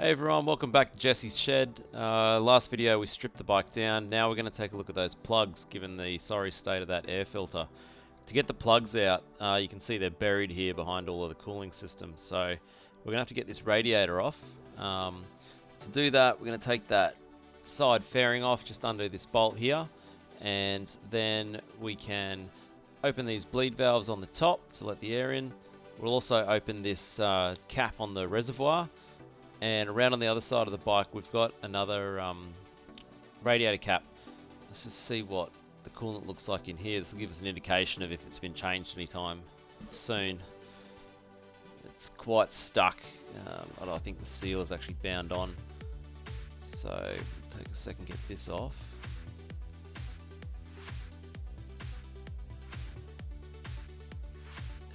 Hey everyone, welcome back to Jesse's Shed. Last video we stripped the bike down. Now we're going to take a look at those plugs, given the sorry state of that air filter. To get the plugs out, you can see they're buried here behind all of the cooling systems. So we're going to have to get this radiator off. To do that, we're going to take that side fairing off just under this bolt here. And then we can open these bleed valves on the top to let the air in. We'll also open this cap on the reservoir. And around on the other side of the bike, we've got another radiator cap. Let's just see what the coolant looks like in here. This will give us an indication of if it's been changed anytime soon. It's quite stuck. I think the seal is actually bound on. So, take a second to get this off.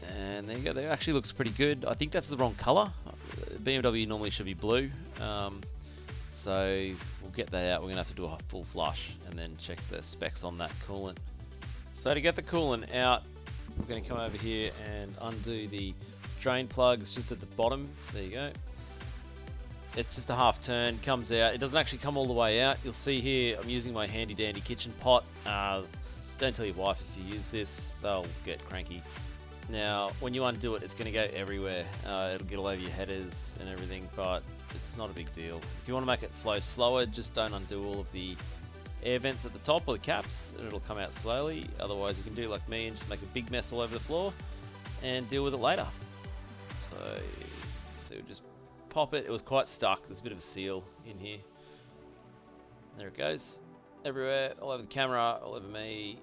And there you go. That actually looks pretty good. I think that's the wrong color. BMW normally should be blue, so we'll get that out. We're going to have to do a full flush and then check the specs on that coolant. So to get the coolant out, we're going to come over here and undo the drain plug. It's just at the bottom. There you go. It's just a half turn, comes out. It doesn't actually come all the way out. You'll see here I'm using my handy dandy kitchen pot. Don't tell your wife if you use this, they'll get cranky. Now, when you undo it, it's going to go everywhere. It'll get all over your headers and everything, but it's not a big deal. If you want to make it flow slower, just don't undo all of the air vents at the top or the caps, and it'll come out slowly. Otherwise, you can do like me and just make a big mess all over the floor and deal with it later. So just pop it. It was quite stuck. There's a bit of a seal in here. There it goes. Everywhere, all over the camera, all over me,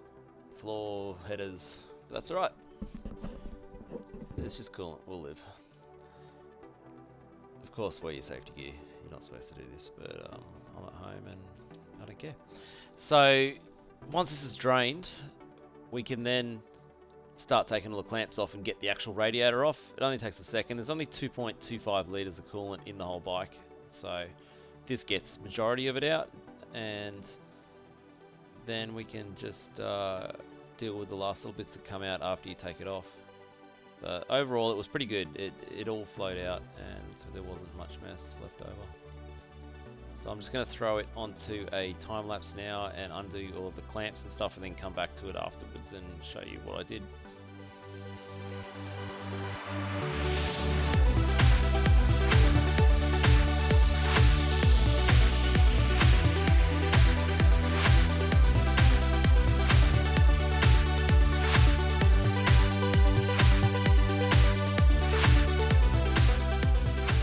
floor, headers. But that's alright. It's just cool. We'll live. Of course, wear your safety gear. You're not supposed to do this, but I'm at home and I don't care. So once this is drained, we can then start taking all the clamps off and get the actual radiator off. It only takes a second. There's only 2.25 litres of coolant in the whole bike, so this gets the majority of it out, and then we can just deal with the last little bits that come out after you take it off. But overall, it was pretty good. It all flowed out, and so there wasn't much mess left over. So I'm just going to throw it onto a time lapse now and undo all of the clamps and stuff, and then come back to it afterwards and show you what I did.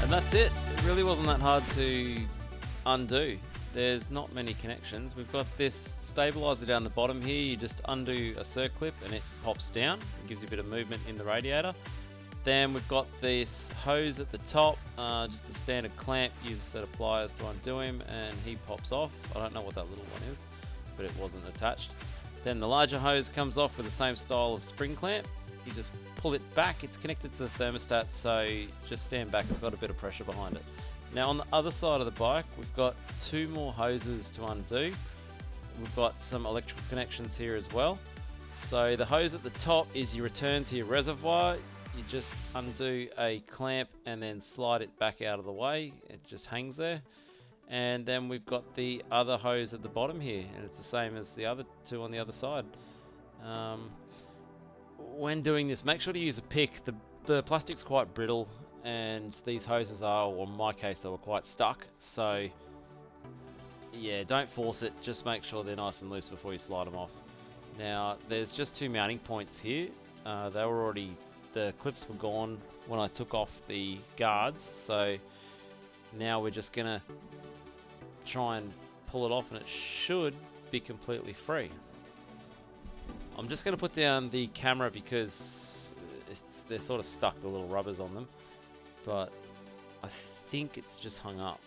And that's it. It really wasn't that hard to undo. There's not many connections. We've got this stabilizer down the bottom here. You just undo a circlip and it pops down. It gives you a bit of movement in the radiator. Then we've got this hose at the top, just a standard clamp. Use a set of pliers to undo him and he pops off. I don't know what that little one is, but it wasn't attached. Then the larger hose comes off with the same style of spring clamp. You just pull it back. It's connected to the thermostat, so just stand back. It's got a bit of pressure behind it. Now on the other side of the bike, we've got two more hoses to undo. We've got some electrical connections here as well. So the hose at the top is your return to your reservoir. You just undo a clamp and then slide it back out of the way. It just hangs there. And then we've got the other hose at the bottom here, and it's the same as the other two on the other side. When doing this, make sure to use a pick. The plastic's quite brittle, and these hoses are, or in my case, they were quite stuck. So yeah, don't force it. Just make sure they're nice and loose before you slide them off. Now, there's just two mounting points here. They were already, the clips were gone when I took off the guards. So now we're just gonna try and pull it off, and it should be completely free. I'm just going to put down the camera because they're sort of stuck, the little rubbers on them. But I think it's just hung up.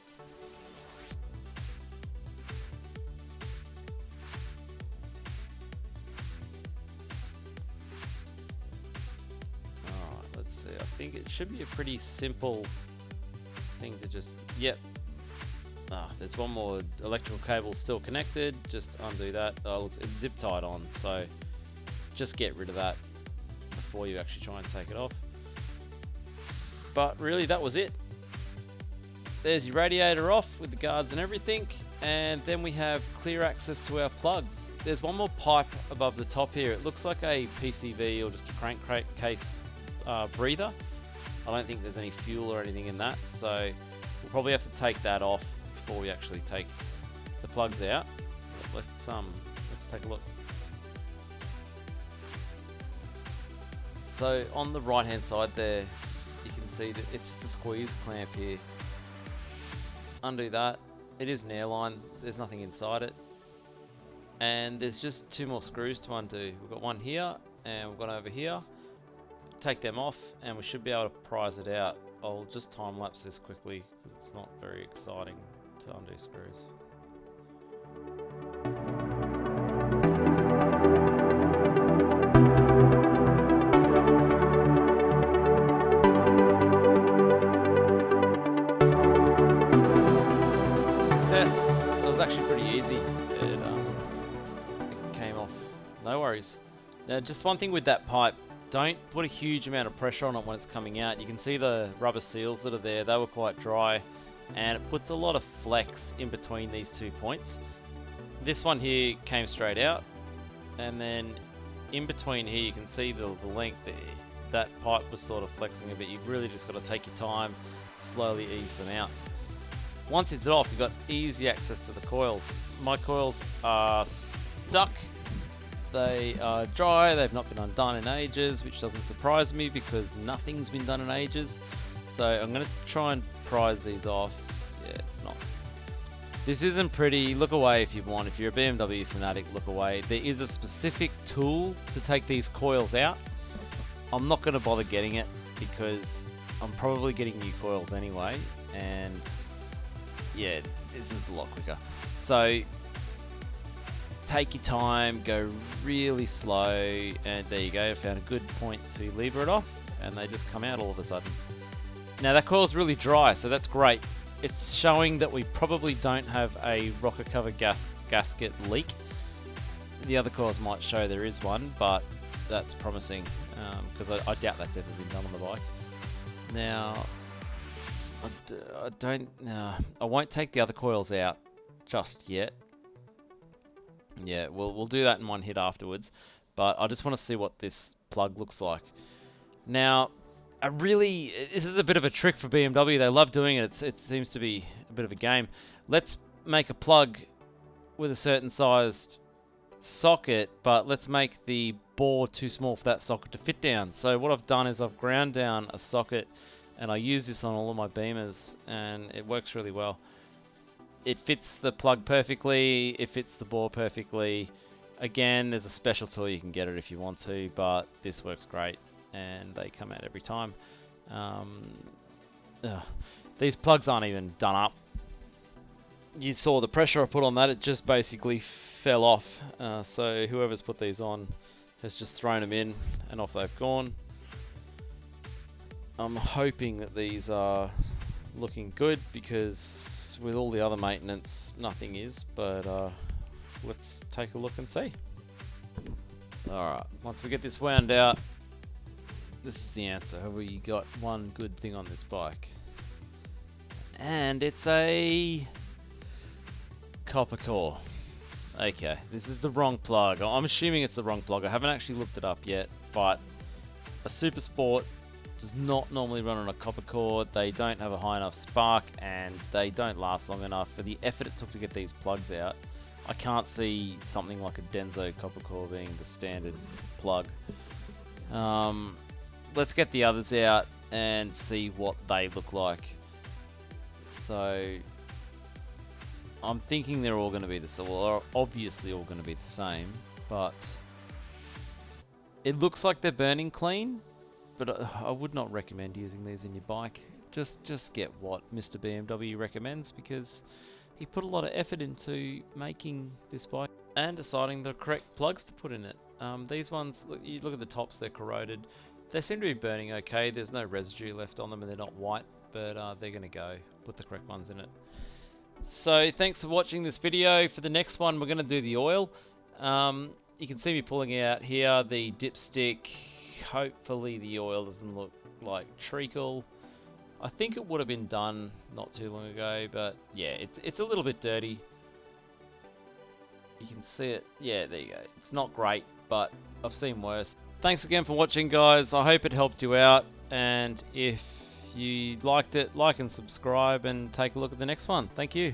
Alright, let's see. I think it should be a pretty simple thing to just... Yep. There's one more electrical cable still connected. Just undo that. It's zip tied on, so... just get rid of that before you actually try and take it off. But really, that was it. there's your radiator off with the guards and everything, and then we have clear access to our plugs. There's one more pipe above the top here. It looks like a PCV or just a crankcase breather. I don't think there's any fuel or anything in that, so we'll probably have to take that off before we actually take the plugs out. Let's take a look. So on the right hand side there, you can see that it's just a squeeze clamp here. Undo that. It is an airline. There's nothing inside it. And there's just 2 more screws to undo. We've got one here and we've got over here. Take them off and we should be able to prise it out. I'll just time lapse this quickly because it's not very exciting to undo screws. Success. It was actually pretty easy. It came off. No worries. Now, just one thing with that pipe. Don't put a huge amount of pressure on it when it's coming out. You can see the rubber seals that are there. They were quite dry, and it puts a lot of flex in between these 2 points. This one here came straight out, and then in between here you can see the length. That pipe was sort of flexing a bit. You've really just got to take your time, slowly ease them out. Once it's off, you've got easy access to the coils. My coils are stuck. They are dry, they've not been undone in ages, which doesn't surprise me because nothing's been done in ages. So I'm going to try and prise these off. Yeah, it's not. This isn't pretty. Look away if you want. If you're a BMW fanatic, look away. There is a specific tool to take these coils out. I'm not going to bother getting it because I'm probably getting new coils anyway. And yeah, this is a lot quicker. So take your time, go really slow, and there you go. I found a good point to lever it off, and they just come out all of a sudden. Now that coil's really dry, so that's great. It's showing that we probably don't have a rocker cover gasket leak. The other coils might show there is one, but that's promising because I doubt that's ever been done on the bike. Now, I won't take the other coils out just yet. Yeah, we'll do that in one hit afterwards, but I just want to see what this plug looks like. Now, this is a bit of a trick for BMW. They love doing it. It seems to be a bit of a game. Let's make a plug with a certain sized socket, but let's make the bore too small for that socket to fit down. So what I've done is I've ground down a socket, and I use this on all of my Beamers, and it works really well. It fits the plug perfectly, it fits the bore perfectly. Again, there's a special tool you can get it if you want to, but this works great, and they come out every time. These plugs aren't even done up. You saw the pressure I put on that, it just basically fell off. So whoever's put these on has just thrown them in, and off they've gone. I'm hoping that these are looking good because with all the other maintenance, nothing is, but let's take a look and see. Alright, once we get this wound out, this is the answer. Have we got one good thing on this bike? And it's a copper core. Okay, this is the wrong plug. I'm assuming it's the wrong plug. I haven't actually looked it up yet, but a Super Sport does not normally run on a copper core. They don't have a high enough spark, and they don't last long enough for the effort it took to get these plugs out. I can't see something like a Denso copper core being the standard plug. Let's get the others out and see what they look like. So I'm thinking they're all going to be the same. Well, obviously all going to be the same, but it looks like they're burning clean. But I would not recommend using these in your bike. Just get what Mr. BMW recommends, because he put a lot of effort into making this bike and deciding the correct plugs to put in it. These ones, you look at the tops, they're corroded. They seem to be burning okay. There's no residue left on them, and they're not white, but they're going to go. Put the correct ones in it. So thanks for watching this video. For the next one, we're going to do the oil. You can see me pulling out here the dipstick. Hopefully the oil doesn't look like treacle. I think it would have been done not too long ago, but yeah, it's a little bit dirty. You can see it. Yeah, there you go. It's not great, but I've seen worse. Thanks again for watching, guys. I hope it helped you out, and if you liked it, like and subscribe, and take a look at the next one. Thank you.